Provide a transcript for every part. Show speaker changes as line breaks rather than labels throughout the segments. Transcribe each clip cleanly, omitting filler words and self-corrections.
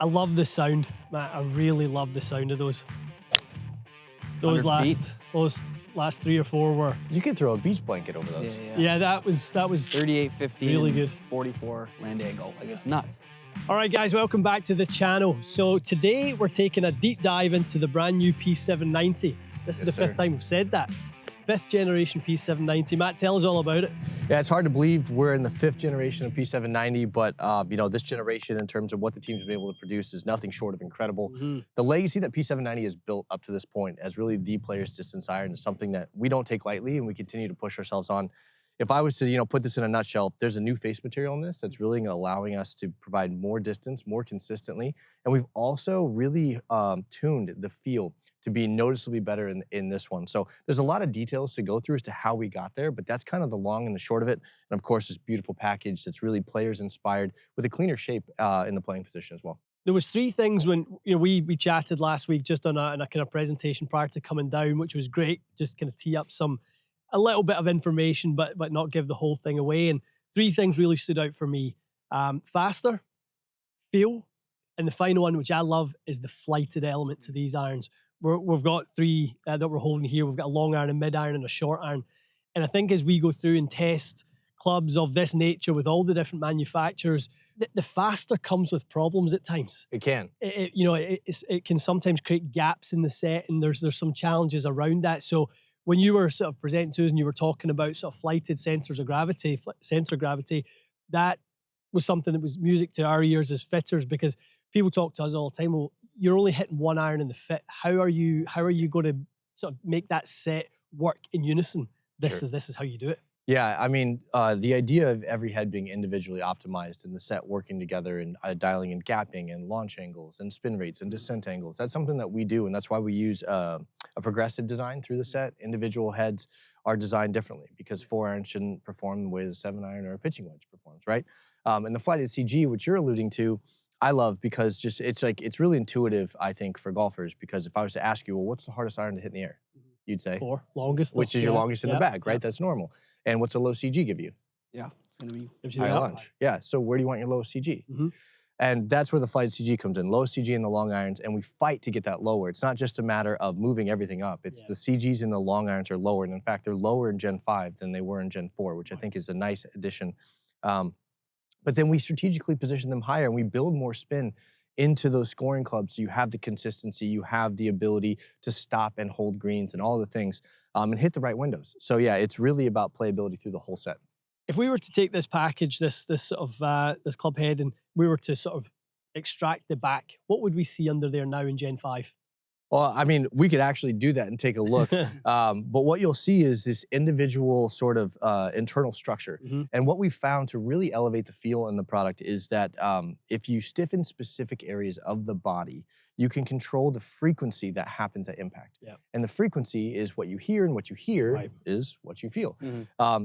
I love the sound, Matt. I really love the sound of those. Those
100 feet.
those last 3 or 4 were.
You could throw a beach blanket over those.
Yeah, that was
38, 15,
really
and
good.
44 land angle. Like, it's nuts.
All right, guys, welcome back to the channel. So today we're taking a deep dive into the brand new P790. This is the fifth time we've said that. 5th generation P790. Matt, tell us all about it.
Yeah, it's hard to believe we're in the 5th generation of P790, but you know, this generation in terms of what the team's been able to produce is nothing short of incredible. The legacy that P790 has built up to this point as really the player's distance iron is something that we don't take lightly and we continue to push ourselves on. If I was to, you know, put this in a nutshell, there's a new face material in this that's really allowing us to provide more distance, more consistently. And we've also really tuned the feel to be noticeably better in this one. So there's a lot of details to go through as to how we got there, but that's kind of the long and the short of it. And of course, this beautiful package that's really players inspired with a cleaner shape in the playing position as well.
There was 3 things when we chatted last week just on a kind of presentation prior to coming down, which was great. Just kind of tee up a little bit of information, but not give the whole thing away. And 3 things really stood out for me: faster, feel, and the final one, which I love, is the flighted element to these irons. We've got 3 that we're holding here. We've got a long iron, a mid iron, and a short iron. And I think as we go through and test clubs of this nature with all the different manufacturers, the faster comes with problems at times.
It can.
It can sometimes create gaps in the set, and there's some challenges around that. So when you were sort of presenting to us and you were talking about sort of flighted centers of gravity, center of gravity, that was something that was music to our ears as fitters, because people talk to us all the time, well, you're only hitting 1 iron in the fit. How are you going to sort of make that set work in unison? This is how you do it.
Yeah, I mean, the idea of every head being individually optimized and the set working together and dialing in gapping and launch angles and spin rates and descent angles, that's something that we do, and that's why we use a progressive design through the set. Individual heads are designed differently because 4 iron shouldn't perform the way the 7 iron or a pitching wedge performs, right? And the flighted CG, which you're alluding to, I love because it's really intuitive, I think, for golfers, because if I was to ask you, well, what's the hardest iron to hit in the air? You'd say
4, longest.
Which is your longest in the bag, right? That's normal. And what's a low CG give you?
Yeah, it's going to be
high lunge. Yeah, so where do you want your lowest CG? And that's where the flighted CG comes in. Lowest CG in the long irons, and we fight to get that lower. It's not just a matter of moving everything up. It's the CGs in the long irons are lower, and in fact, they're lower in Gen 5 than they were in Gen 4, which I think is a nice addition. But then we strategically position them higher, and we build more spin into those scoring clubs, so you have the consistency, you have the ability to stop and hold greens and all the things, and hit the right windows. So yeah, it's really about playability through the whole set.
If we were to take this package, this sort of this club head, and we were to sort of extract the back, what would we see under there now in Gen 5?
Well, I mean, we could actually do that and take a look. But what you'll see is this individual sort of internal structure. And what we've found to really elevate the feel in the product is that if you stiffen specific areas of the body, you can control the frequency that happens at impact. And the frequency is what you hear, and what you hear is what you feel.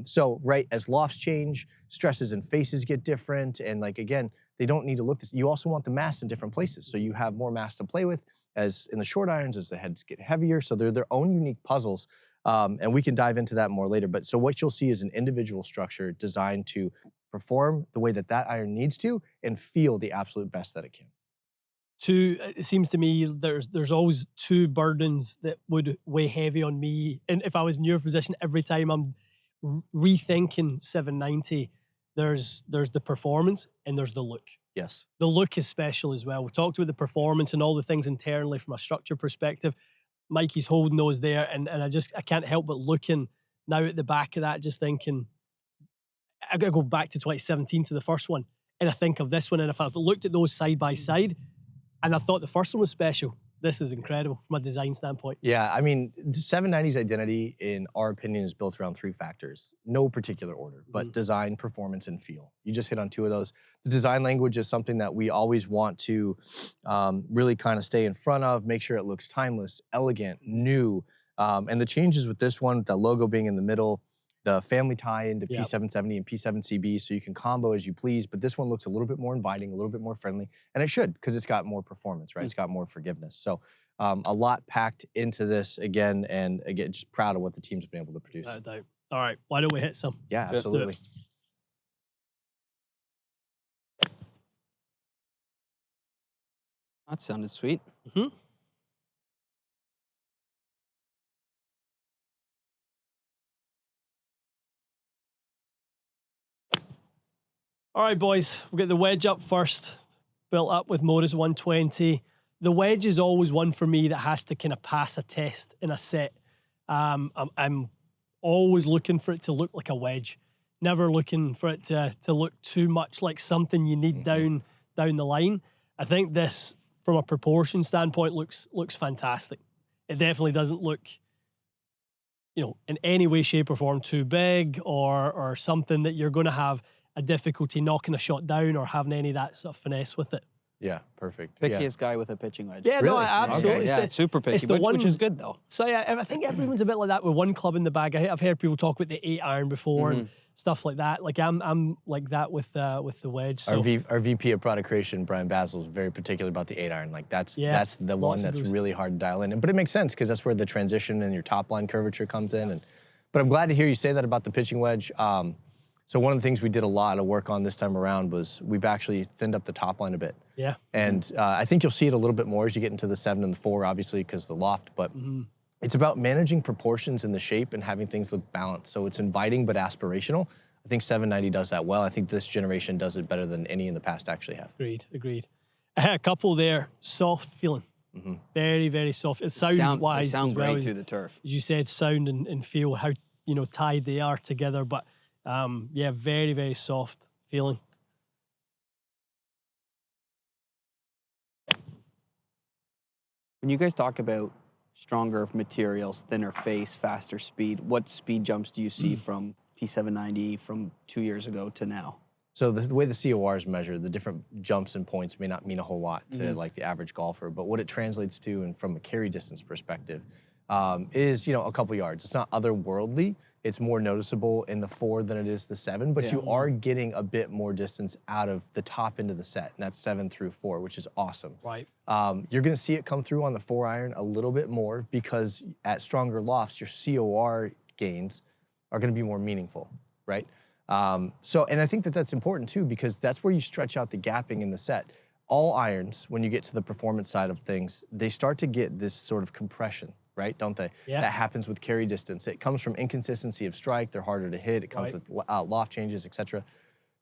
So, right, as lofts change, stresses and faces get different. And like, again, they don't need to look this. You also want the mass in different places. So you have more mass to play with as in the short irons as the heads get heavier. So they're their own unique puzzles. And we can dive into that more later. But so what you'll see is an individual structure designed to perform the way that that iron needs to and feel the absolute best that it can.
It seems to me there's always 2 burdens that would weigh heavy on me. And if I was in your position, every time I'm rethinking 790, there's the performance and there's the look.
Yes.
The look is special as well. We talked about the performance and all the things internally from a structure perspective. Mikey's holding those there, and I can't help but looking now at the back of that, just thinking, I gotta go back to 2017 to the first one, and I think of this one, and if I've looked at those side by side, and I thought the first one was special, this is incredible from a design standpoint.
Yeah, I mean, the 790's identity, in our opinion, is built around 3 factors. No particular order, but design, performance, and feel. You just hit on 2 of those. The design language is something that we always want to really kind of stay in front of, make sure it looks timeless, elegant, new. And the changes with this one, the logo being in the middle, the family tie into P770 and P7CB, so you can combo as you please, but this one looks a little bit more inviting, a little bit more friendly, and it should, because it's got more performance, right? It's got more forgiveness. So a lot packed into this again, and again, just proud of what the team's been able to produce.
All right, why don't we hit some?
Yeah, absolutely.
That sounded sweet.
Mm-hmm. All right, boys, we'll get the wedge up first, built up with Modus 120. The wedge is always one for me that has to kind of pass a test in a set. I'm always looking for it to look like a wedge, never looking for it to look too much like something you need down the line. I think this, from a proportion standpoint, looks fantastic. It definitely doesn't look, in any way, shape, or form too big or something that you're going to have a difficulty knocking a shot down or having any of that sort of finesse with it.
Yeah, perfect.
Pickiest guy with a pitching wedge.
Yeah,
Really?
no, absolutely.
Okay.
Yeah,
It's
super picky,
the
which is good though.
So yeah, I think everyone's a bit like that with one club in the bag. I've heard people talk about the 8-iron before and stuff like that. Like I'm like that with the wedge. So
Our VP of product creation, Brian Basil, is very particular about the 8-iron. Like that's the one that's really hard to dial in. But it makes sense because that's where the transition and your top line curvature comes in. But I'm glad to hear you say that about the pitching wedge. So one of the things we did a lot of work on this time around was we've actually thinned up the top line a bit.
Yeah.
And I think you'll see it a little bit more as you get into the 7 and the 4, obviously, because of the loft. But it's about managing proportions in the shape and having things look balanced. So it's inviting but aspirational. I think 790 does that well. I think this generation does it better than any in the past actually have.
Agreed. I had a couple there, soft feeling. Very, very soft. It's sound-wise.
They sound
as well,
great through the turf.
as you said, sound and feel how tied they are together. But yeah, very, very soft feeling.
When you guys talk about stronger materials, thinner face, faster speed, what speed jumps do you see from P790 from 2 years ago to now?
So the way the COR is measured, the different jumps and points may not mean a whole lot to like the average golfer, but what it translates to, and from a carry distance perspective, is a couple yards. It's not otherworldly. It's more noticeable in the 4 than it is the 7, but you are getting a bit more distance out of the top end of the set, and that's 7 through 4, which is awesome.
Right.
You're going to see it come through on the 4-iron a little bit more because at stronger lofts, your COR gains are going to be more meaningful, right? And I think that that's important too because that's where you stretch out the gapping in the set. All irons, when you get to the performance side of things, they start to get this sort of compression, right? Don't they?
Yeah.
That happens with carry distance. It comes from inconsistency of strike. They're harder to hit. It comes with loft changes, etc.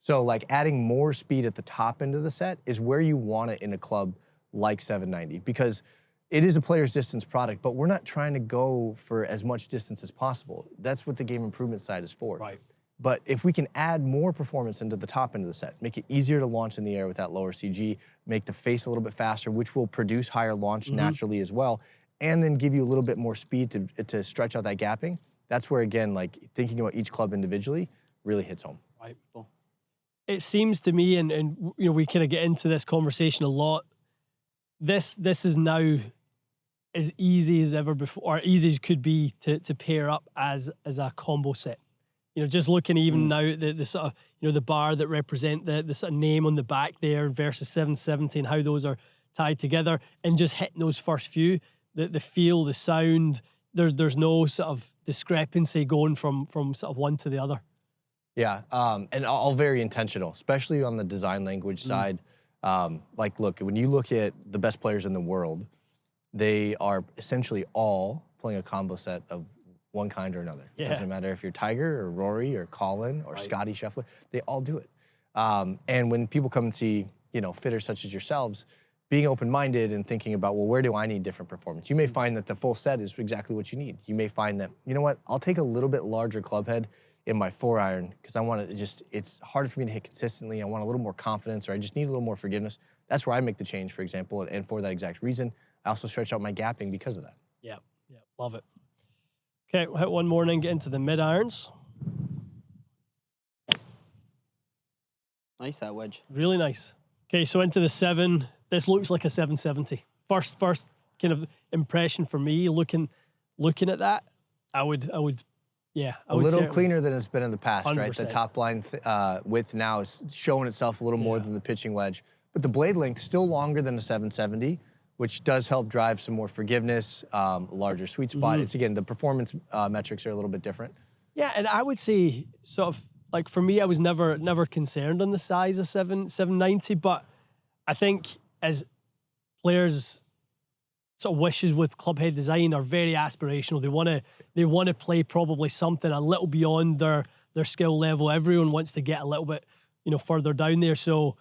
So like adding more speed at the top end of the set is where you want it in a club like 790 because it is a player's distance product, but we're not trying to go for as much distance as possible. That's what the game improvement side is for.
Right.
But if we can add more performance into the top end of the set, make it easier to launch in the air with that lower CG, make the face a little bit faster, which will produce higher launch naturally as well, and then give you a little bit more speed to stretch out that gapping, that's where, again, like thinking about each club individually really hits home.
Right. It seems to me, and we kind of get into this conversation a lot, this is now as easy as ever before, or easy as could be to pair up as a combo set. Just looking even now at the sort of, the bar that represent the sort of name on the back there versus 770 and how those are tied together and just hitting those first few, the feel, the sound, there's no sort of discrepancy going from sort of one to the other.
Yeah, and all very intentional, especially on the design language side. Like, look, when you look at the best players in the world, they are essentially all playing a combo set of one kind or another.
Yeah.
It doesn't matter if you're Tiger or Rory or Colin or Scotty Scheffler, they all do it. And when people come and see, fitters such as yourselves, being open-minded and thinking about, well, where do I need different performance? You may find that the full set is exactly what you need. You may find that, you know what, I'll take a little bit larger club head in my 4-iron because I want to it's harder for me to hit consistently. I want a little more confidence, or I just need a little more forgiveness. That's where I make the change, for example, and for that exact reason, I also stretch out my gapping because of that.
Yeah, love it. Okay, we'll hit one more and then get into the mid-irons.
Nice, that wedge.
Really nice. Okay, so into the 7. This looks like a 770. First kind of impression for me, looking at that, I would
A little cleaner than it's been in the past,
100%.
right? The top line width now is showing itself a little more than the pitching wedge, but the blade length still longer than a 770, which does help drive some more forgiveness, larger sweet spot. It's, again, the performance metrics are a little bit different.
Yeah, and I would say sort of like for me, I was never concerned on the size of 790, but I think as players' sort of wishes with clubhead design are very aspirational. They want to play probably something a little beyond their skill level. Everyone wants to get a little bit, further down there. So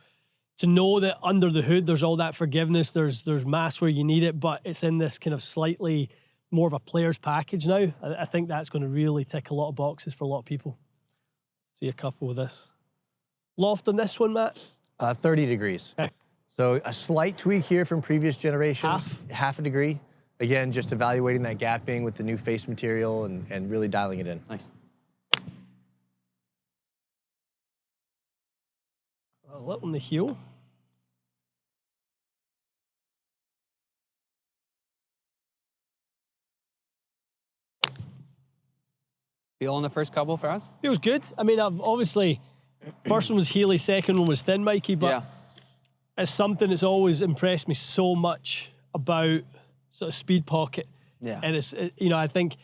to know that under the hood there's all that forgiveness, there's mass where you need it, but it's in this kind of slightly more of a player's package now. I think that's going to really tick a lot of boxes for a lot of people. See a couple of this. Loft on this one, Matt?
30 degrees.
Okay.
So a slight tweak here from previous generations. Half a degree. Again, just evaluating that gapping with the new face material and really dialing it in.
Nice.
A little on the heel.
Feel on the first couple for us?
Feels good. I mean, I've obviously, first one was Healy, second one was Thin Mikey, but
Yeah.
it's something that's always impressed me so much about sort of speed pocket.
Yeah.
And I think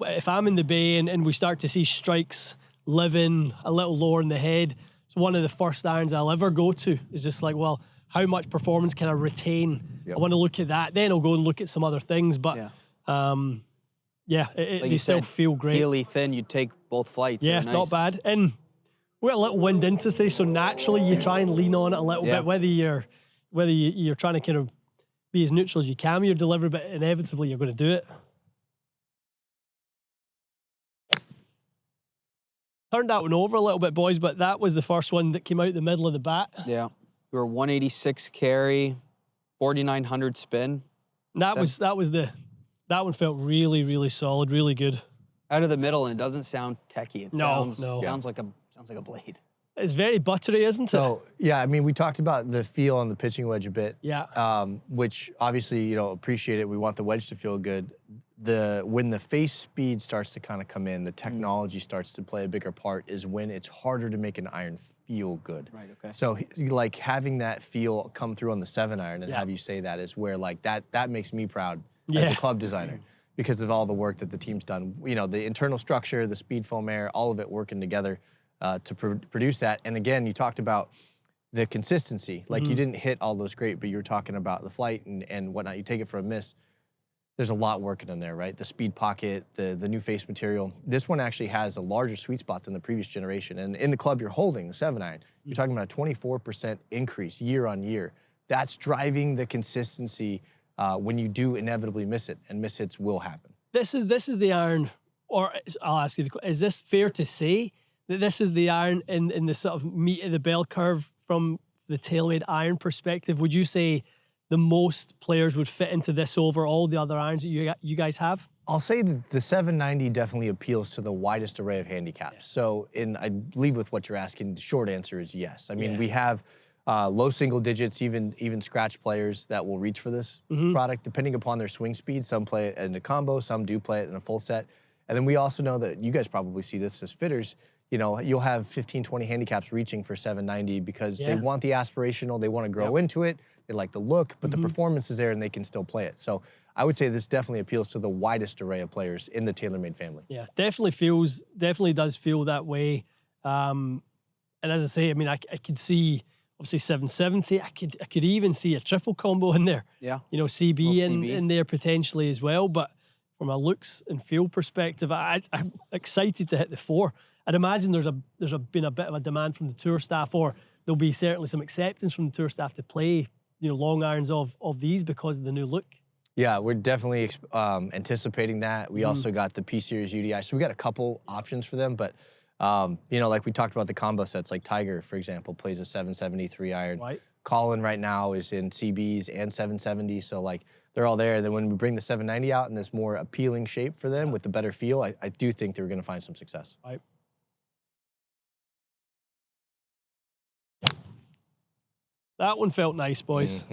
if I'm in the bay and we start to see strikes living a little lower in the head, it's one of the first irons I'll ever go to. Is just like, well, how much performance can I retain?
Yep.
I want to look at that. Then I'll go and look at some other things. But
Like
they
you
still
said,
feel great.
Healy, thin, you take both flights.
Yeah,
They're
not
nice.
bad. And we got a little wind into today, so naturally you try and lean on it a little
Yeah.
bit, whether you're trying to kind of be as neutral as you can with your delivery, but inevitably you're going to do it. Turned that one over a little bit, boys, but that was the first one that came out the middle of the bat.
Yeah. We were 186 carry, 4,900 spin.
And that one felt really, really solid, really good.
Out of the middle, and it doesn't sound techie. It
No.
sounds like a blade.
It's very buttery, isn't it?
So, yeah, I mean, we talked about the feel on the pitching wedge a bit.
Yeah.
Which obviously, appreciate it. We want the wedge to feel good. When the face speed starts to kind of come in, the technology starts to play a bigger part is when it's harder to make an iron feel good.
Right, okay.
So like having that feel come through on the 7-iron and
Yeah.
have you say that is where like that makes me proud as
Yeah.
a club designer because of all the work that the team's done. The internal structure, the speed foam air, all of it working together to produce that. And again, you talked about the consistency. Like you didn't hit all those great, but you were talking about the flight and whatnot. You take it for a miss. There's a lot working in there, right? The speed pocket, the new face material. This one actually has a larger sweet spot than the previous generation. And in the club you're holding, the 7-iron, you're talking about a 24% increase year on year. That's driving the consistency when you do inevitably miss it, and miss hits will happen.
This is the iron, or I'll ask you, is this fair to say that this is the iron in the sort of meat of the bell curve from the TaylorMade iron perspective? Would you say the most players would fit into this over all the other irons that you guys have?
I'll say that the 790 definitely appeals to the widest array of handicaps.
Yeah.
So, I believe with what you're asking, the short answer is yes. I mean,
Yeah.
we have low single digits, even scratch players that will reach for this product, depending upon their swing speed. Some play it in a combo, some do play it in a full set. And then we also know that you guys probably see this as fitters. You'll have 15, 20 handicaps reaching for 790 because they want the aspirational, they want to grow into it, they like the look, but the performance is there and they can still play it. So I would say this definitely appeals to the widest array of players in the TaylorMade family.
Yeah, definitely does feel that way. And as I say, I mean, I could see obviously 770. I could even see a triple combo in there.
Yeah.
CB
Little
in,
CB.
in there potentially as well. But from a looks and feel perspective, I'm excited to hit the 4. I'd imagine there's been a bit of a demand from the tour staff, or there'll be certainly some acceptance from the tour staff to play long irons of these because of the new look.
Yeah, we're definitely anticipating that. We also got the P Series UDI, so we got a couple options for them. But like we talked about the combo sets, like Tiger, for example, plays a 773 iron.
Right.
Colin right now is in CBs and 770, so like they're all there. Then when we bring the 790 out in this more appealing shape for them with the better feel, I do think they're going to find some success.
Right. That one felt nice, boys.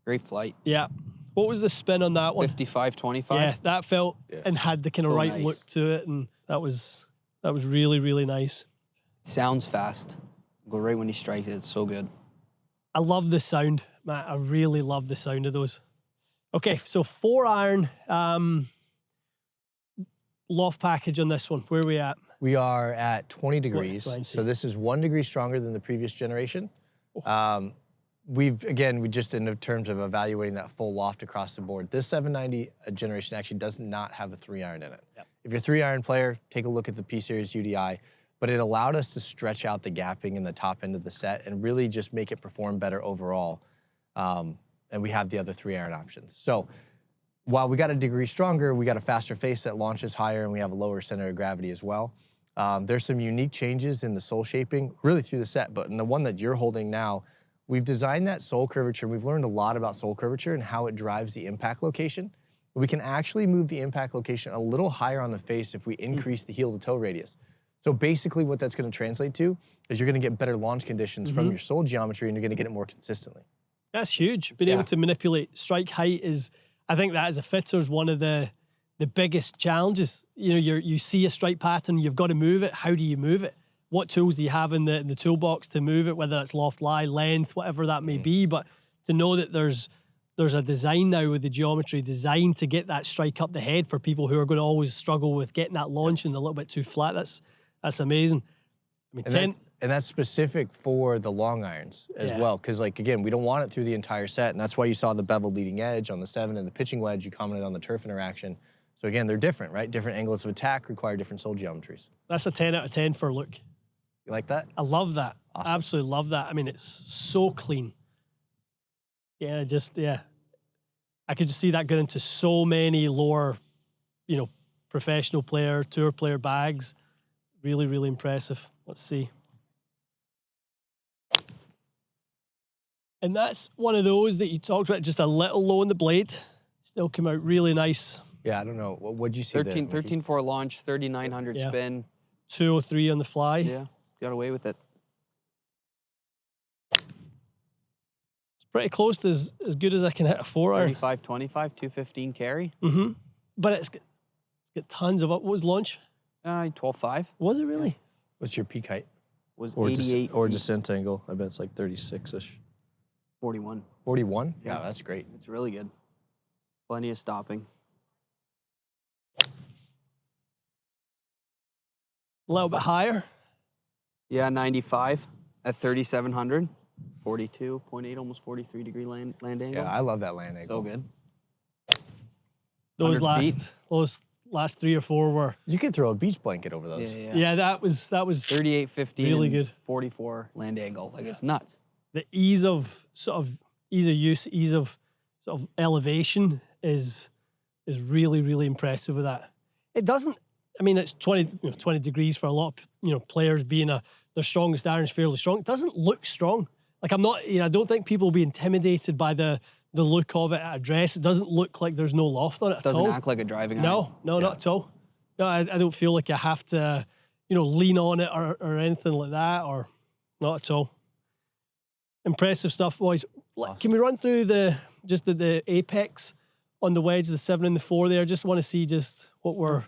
Great flight.
Yeah. What was the spin on that one?
55-25.
Yeah, that felt and had the kind of
Oh,
right
nice.
look to it, and that was really, really nice.
Sounds fast. Go right when he strikes it. It's so good.
I love the sound, Matt. I really love the sound of those. Okay, so 4-iron loft package on this one. Where are we at?
We are at 20 degrees,
20.
so this is 1 degree stronger than the previous generation. we just in terms of evaluating that full loft across the board, this 790 generation actually does not have a 3-iron in it.
Yep.
If you're a 3-iron player, take a look at the P Series UDI, but it allowed us to stretch out the gapping in the top end of the set and really just make it perform better overall. And we have the other 3-iron options. So while we got a degree stronger, we got a faster face that launches higher, and we have a lower center of gravity as well. There's some unique changes in the sole shaping really through the set, but in the one that you're holding now, we've designed that sole curvature. We've learned a lot about sole curvature and how it drives the impact location. We can actually move the impact location a little higher on the face if we increase the heel to toe radius. So basically what that's going to translate to is you're going to get better launch conditions from your sole geometry, and you're going to get it more consistently.
That's huge. Being able to manipulate strike height is, I think that as a fitter is one of the biggest challenges. You know, you see a strike pattern, you've got to move it. How do you move it? What tools do you have in the toolbox to move it, whether it's loft, lie, length, whatever that may be. But to know that there's a design now with the geometry designed to get that strike up the head for people who are going to always struggle with getting that launch and a little bit too flat. That's amazing. I mean,
and that's specific for the long irons as well, because like again, we don't want it through the entire set, and that's why you saw the beveled leading edge on the 7 and the pitching wedge. You commented on the turf interaction. So again, they're different, right? Different angles of attack require different sole geometries.
That's a 10 out of 10 for look.
You like that?
I love that.
Awesome.
Absolutely love that. I mean, it's so clean. Yeah, I could just see that going into so many lower, you know, professional player, tour player bags. Really, really impressive. Let's see. And that's one of those that you talked about, just a little low in the blade. Still came out really nice.
Yeah, I don't know. What'd you see
13.4 launch, 3,900 spin.
203 on the fly.
Yeah, got away with it.
It's pretty close to as good as I can hit a 4-iron.
35.25, 215 carry.
But it's got tons of, what was launch?
12.5.
Was it really?
What's your peak height?
Was
Or
88.
or descent angle? I bet it's like 36-ish.
41.
41? Yeah, that's great.
It's really good. Plenty of stopping.
A little bit higher.
Yeah, 95 at 3,700. 42.8, almost 43 degree land angle.
Yeah, I love that land angle.
So good.
Those
100 feet.
last 3 or 4 were.
You could throw a beach blanket over those.
Yeah, that was
38.15.
really good.
44 land angle. Like it's nuts.
The ease of use, ease of sort of elevation is really, really impressive with that. It doesn't. I mean, it's 20 degrees for a lot of players being their strongest iron is fairly strong. It doesn't look strong. Like I'm not, I don't think people will be intimidated by the look of it at address. It doesn't look like there's no loft on it at all.
Doesn't act like a driving iron.
No, not at all. No, I don't feel like I have to, lean on it or anything like that, or not at all. Impressive stuff, boys.
Awesome.
Can we run through the apex on the wedge, the 7 and the 4 there? Just want to see just what we're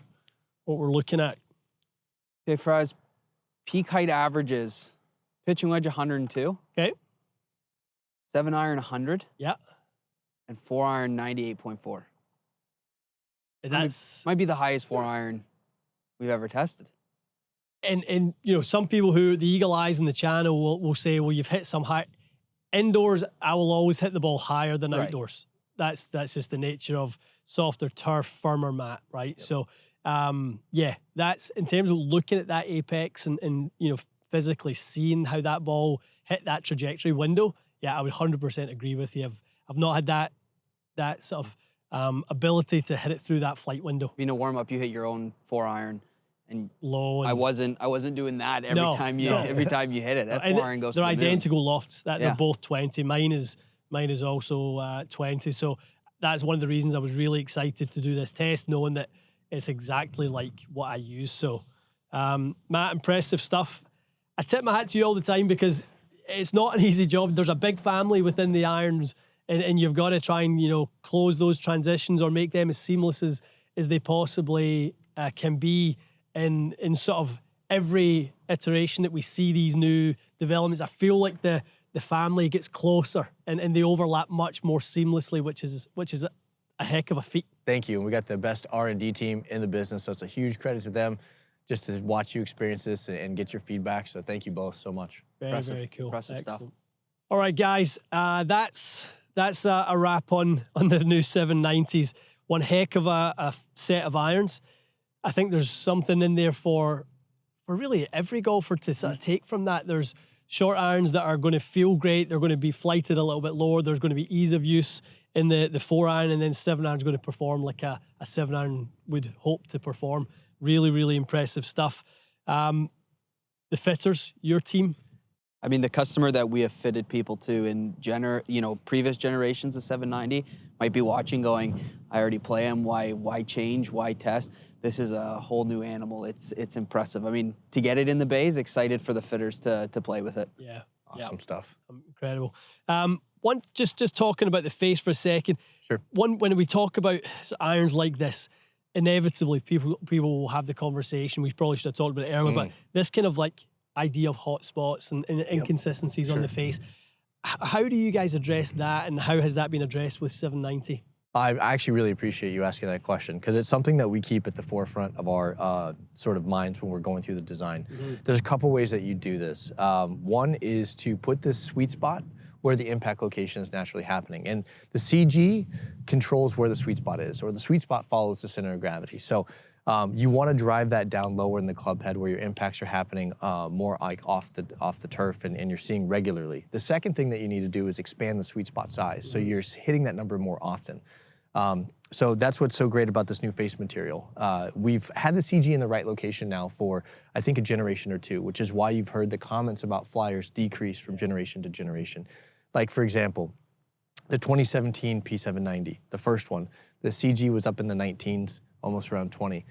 looking at.
Okay, Fries, peak height averages, pitching wedge 102.
Okay.
7-iron 100.
Yeah.
And 4-iron 98.4.
And that's
might be the highest 4-iron we've ever tested.
And some people who the eagle eyes in the channel will say, well, you've hit some high. Indoors, I will always hit the ball higher than outdoors. That's just the nature of softer turf, firmer mat, right? Yep. So that's in terms of looking at that apex and physically seeing how that ball hit that trajectory window. Yeah, I would 100% agree with you. I've not had that sort of ability to hit it through that flight window.
Being a warm up, you hit your own 4-iron and
low. And
I wasn't doing that every time you hit it. That 4-iron goes.
They're
to the
identical
moon.
lofts. They're both 20. Mine is also 20. So that's one of the reasons I was really excited to do this test, knowing that it's exactly like what I use. So, Matt, impressive stuff. I tip my hat to you all the time because it's not an easy job. There's a big family within the irons, and you've got to try and close those transitions or make them as seamless as they possibly can be. In sort of every iteration that we see these new developments, I feel like the family gets closer and they overlap much more seamlessly, which is a heck of a feat.
Thank you. And we got the best R&D team in the business, so it's a huge credit to them just to watch you experience this and get your feedback. So thank you both so much.
Very, very cool.
Impressive stuff.
Excellent. All right, guys, that's a wrap on the new 790s. One heck of a set of irons. I think there's something in there for really every golfer to sort of take from that. There's short irons that are going to feel great. They're going to be flighted a little bit lower. There's going to be ease of use in the 4-iron, and then 7-iron is going to perform like a 7-iron would hope to perform. Really, really impressive stuff. The fitters, your team.
I mean, the customer that we have fitted people to in previous generations of 790 might be watching going, I already play them, why change, why test? This is a whole new animal. It's impressive. I mean, to get it in the bays, excited for the fitters to play with it.
Yeah.
Awesome stuff.
Incredible. One, just talking about the face for a second.
Sure.
When we talk about irons like this, inevitably people will have the conversation. We probably should have talked about it earlier, but this kind of like idea of hot spots and inconsistencies on the face. How do you guys address that, and how has that been addressed with 790?
I actually really appreciate you asking that question, because it's something that we keep at the forefront of our sort of minds when we're going through the design. There's a couple ways that you do this. One is to put this sweet spot where the impact location is naturally happening. And the CG controls where the sweet spot is, or the sweet spot follows the center of gravity. So you want to drive that down lower in the club head where your impacts are happening more like off the turf and you're seeing regularly. The second thing that you need to do is expand the sweet spot size, so you're hitting that number more often. So that's what's so great about this new face material. We've had the CG in the right location now for, I think, a generation or two, which is why you've heard the comments about flyers decrease from generation to generation. Like, for example, the 2017 P790, the first one, the CG was up in the 19s, almost around 20.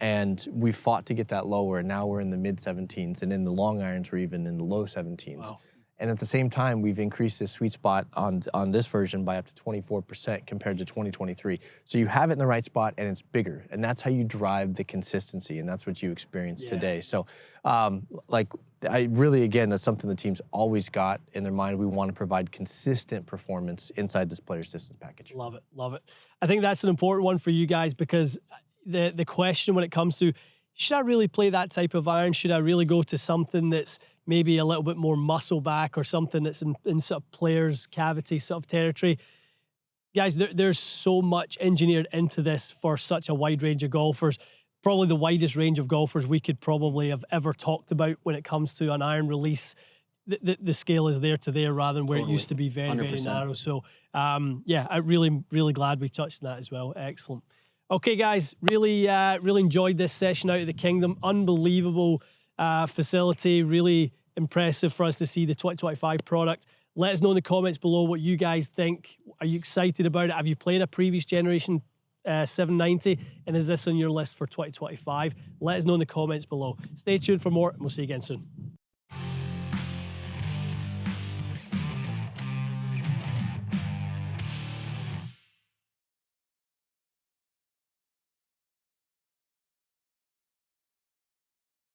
And we fought to get that lower, and now we're in the mid-17s, and in the long irons we're even in the low 17s. Wow. And at the same time, we've increased the sweet spot on this version by up to 24% compared to 2023. So you have it in the right spot, and it's bigger, and that's how you drive the consistency, and that's what you experience today. So again, that's something the team's always got in their mind. We want to provide consistent performance inside this player's distance package.
Love it, love it. I think that's an important one for you guys, because the question when it comes to, should I really play that type of iron? Should I really go to something that's maybe a little bit more muscle back, or something that's in sort of player's cavity sort of territory? Guys, there's so much engineered into this for such a wide range of golfers. Probably the widest range of golfers we could probably have ever talked about when it comes to an iron release. The scale is there to there, rather than where it used to be very, 100%. Very narrow. So yeah, I'm really glad we touched on that as well. Excellent. Okay, guys, really enjoyed this session out at the Kingdom. Unbelievable facility, really impressive for us to see the 2025 product. Let us know in the comments below what you guys think. Are you excited about it? Have you played a previous generation 790, and is this on your list for 2025? Let us know in the comments below. Stay tuned for more, and we'll see you again soon.